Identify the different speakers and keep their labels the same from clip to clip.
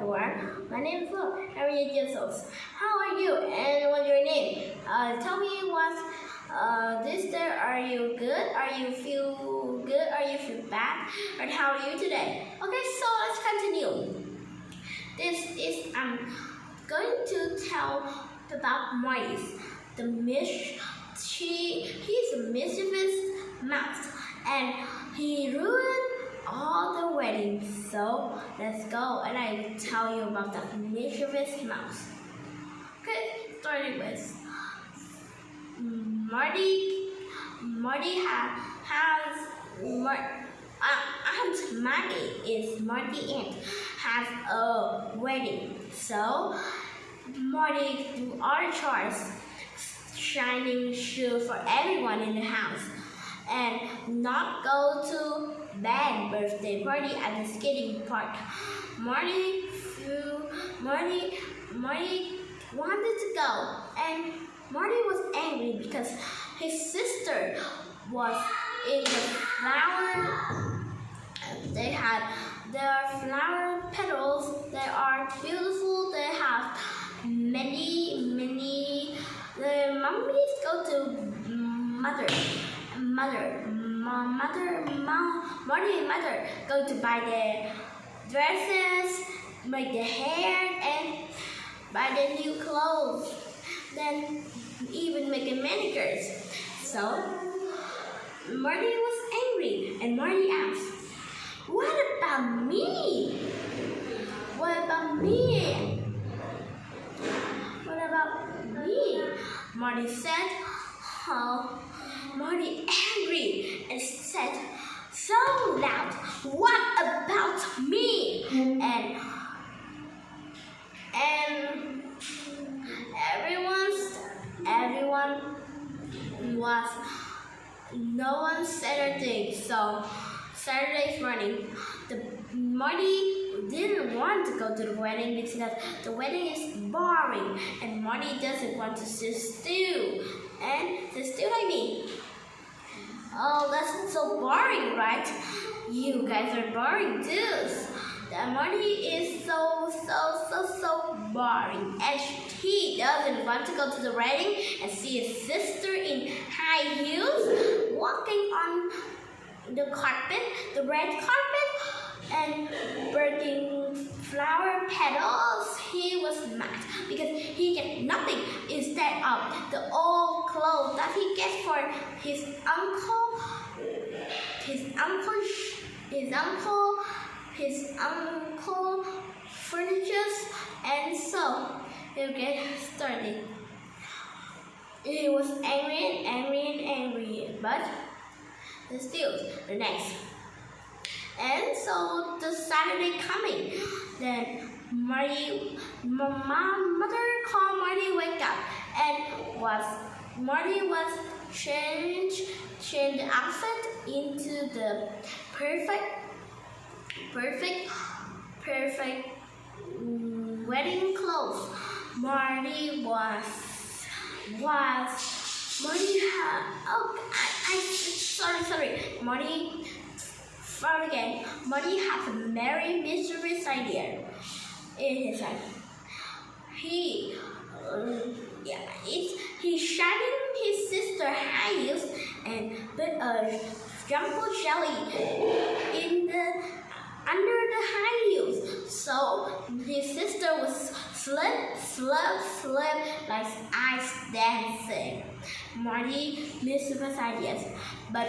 Speaker 1: everyone. My name is Will. I'm 8 years old. How are you? And what's your name? Tell me what this day. Are you good? Are you feel good? Are you feel bad? And how are you today? Okay, so let's continue. This is I'm going to tell about Mice. He's a mischievous mouse, and he ruined all the weddings. So let's go, and I will tell you about the mischievous mouse. Okay, starting with Marty. Marty has Aunt Maggie is Marty Aunt has a wedding. So Marty do all the chores, shining shoe for everyone in the house, and not go to bad birthday party at the skating park. Marty wanted to go, and Marty was angry because his sister was in the flower. They had their flower petals. They are beautiful. They have many. The mummies go to Marty and mother go to buy their dresses, make their hair, and buy their new clothes. Then even make a manicures. So Marty was angry, and Marty asked, "What about me? What about me? What about me?" Marty said, Marty angry and said so loud, "What about me?" And no one said a thing. So Saturday's morning, Marty didn't want to go to the wedding because the wedding is boring, and Marty doesn't want to sit still. And sit still like me. Oh, that's so boring, right? You guys are boring too. Marty is so boring, and he doesn't want to go to the wedding and see his sister in high heels walking on the carpet, the red carpet, and burning flower petals. He was mad because he get nothing instead of the old clothes that he gets for his uncle furnitures, and so he'll get started. He was angry, but still the next. And so the Saturday coming, then mother called Marty wake up, and Marty was change the outfit into the perfect wedding clothes. Marty Marty has a very mysterious idea in his head. He's shining his sister high heels and put a jumbo jelly under the high heels, so his sister was slip like ice dancing. Marty mischievous ideas, but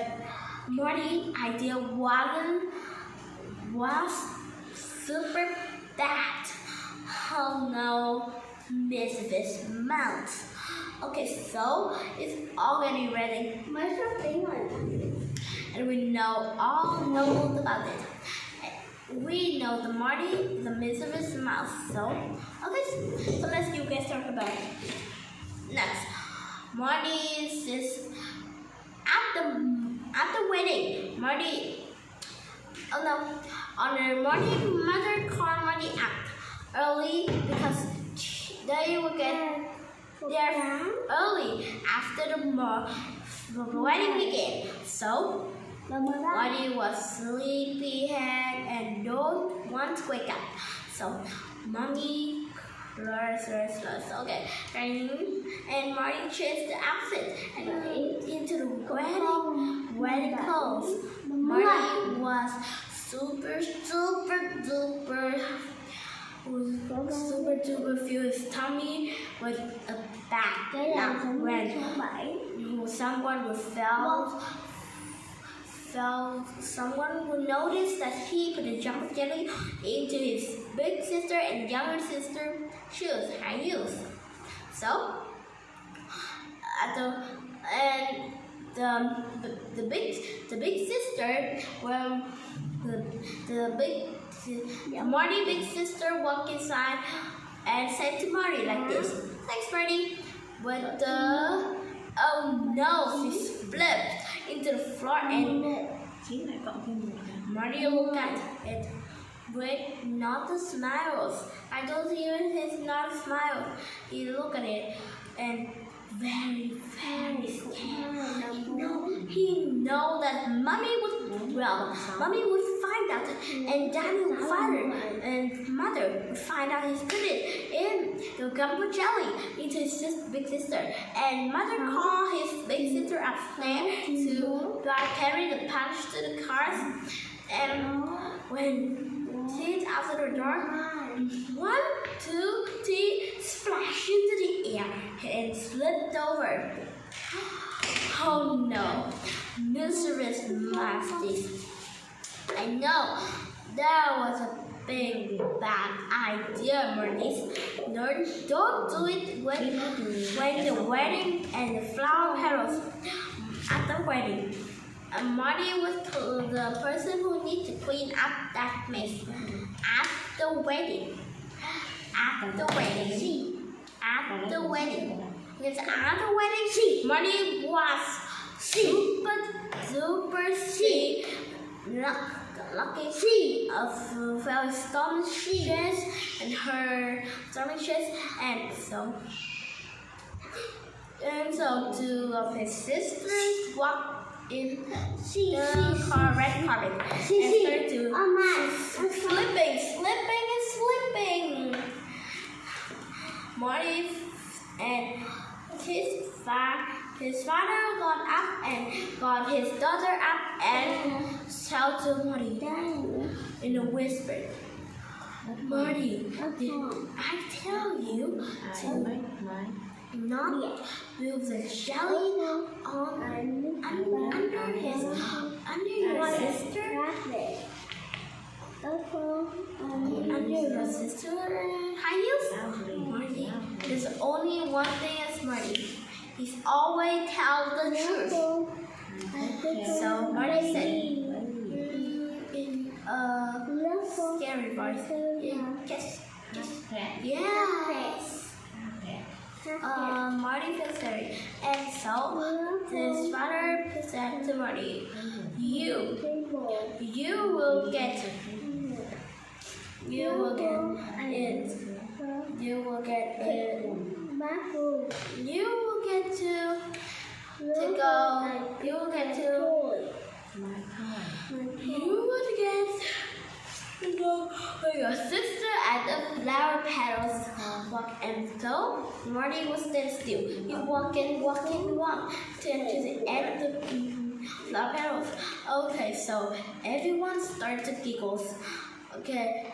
Speaker 1: Marty's idea was super bad. Oh no, mischievous mouse. Okay, so it's already ready. Where's your penguin? And we all know about it. We know the Marty, the mischievous mouse. So let's you guys talk about it. Next, Marty is at the wedding. Marty's mother called Marty out early because they will get there early after the wedding began. So Marty was sleepyhead and don't want to wake up. So Mommy okay, and Marty changed the outfit and into the wedding clothes. Marty was super duper filled his tummy with a bag. Now when someone would notice that he put a jump of jelly into his big sister and younger sister shoes, high heels. So, the big sister, well, Marty big sister walked inside and said to Marty like this, "Thanks, Marty." But oh no, she flipped into the floor and Marty looked at it with not the smiles. I don't even his not smile. He looked at it and very scared. He know that Mommy would find out, and Daddy would find her, and Mother would find out he's put it in the gumbo jelly into his big sister, and Mother called his big sister upstairs to carry the punch to the cars, and when she's out the door, 1, 2, 3, splash into the air and slipped over. Oh no, mistress Masties. I know, that was a big bad idea, Marlies. Don't do it when the wedding and the flower petals at the wedding. Marty was the person who needs to clean up that mess at the wedding. At the wedding. At the wedding. Because at the wedding, Marty was super lucky of her stomach chest and her stomach chest, and so two of his sisters walked in the red carpet and started to slipping. Marty and his father got up and got his daughter up and shouted to Marty in a whisper, "Marty, did I tell you to not move the jelly under your sister? Under your sister high heels?" Marty, there's only one thing as Marty. He's always tells the truth. So Marty said in a scary voice, yes. Marty felt scary, and so his father said to Marty, you will get it. You will get to go with your sister at the flower petals walk, and so Marty was stand still. He walked to the end of the flower petals. Okay, so everyone started to giggle. Okay,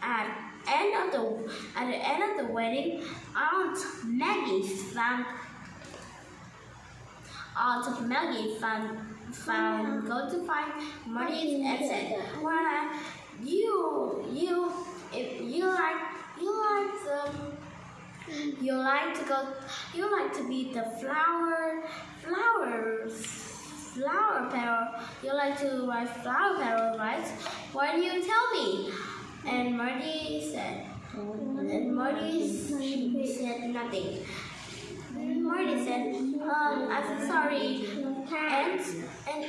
Speaker 1: at the end of the wedding, Aunt Maggie found go to find Marty and said, "Well, you like to be the flower petal. You like to write flower petal, right? Why do you tell me?" And Marty said nothing. Marty said, "I'm so sorry, and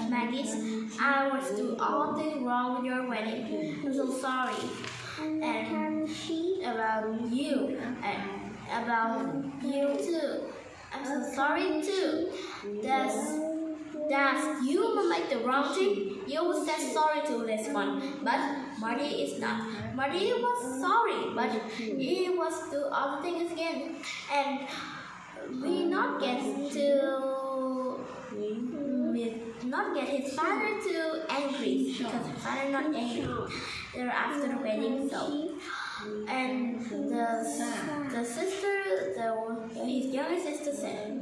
Speaker 1: Maggie, I was doing all things wrong with your wedding. I'm so sorry, and about you too. I'm so sorry too. that you will make the wrong thing, you will say sorry to this one. But Marty is not. Marty was sorry, but he was do other things again, and we not get his father too angry, because his father not angry. They're after the wedding, so. And the sister, his younger sister said,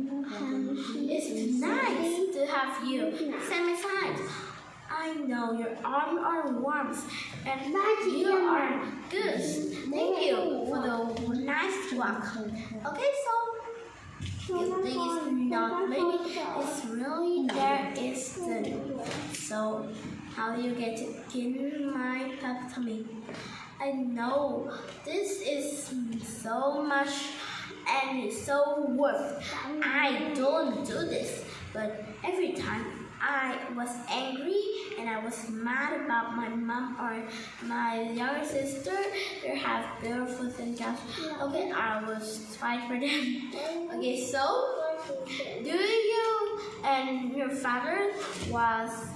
Speaker 1: "It's nice to have you at my side. I know your arms are warm and you are good. Thank you for the nice walk." Okay, so you think it's not, maybe it's really there isn't. So how do you get in my tummy? I know this is so much and it's so worth. I don't do this, but every time I was angry and I was mad about my mom or my younger sister, they have beautiful things. Okay, I was fight for them. Okay, so do you and your father was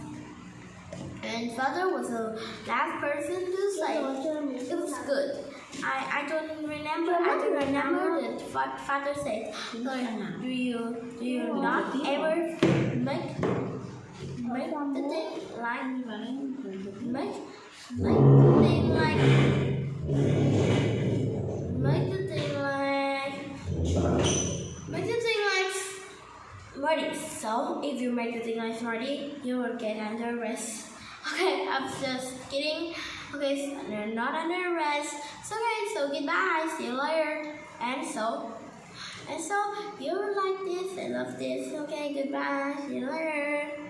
Speaker 1: the last person to say it was good. I don't remember the father said. So do you not ever make the thing like make the thing like Marty? So if you make the thing like Marty, you will get under arrest. Okay, I'm just kidding. Okay, so they're not under arrest. So okay, so goodbye. See you later. And so you like this. I love this. Okay, goodbye. See you later.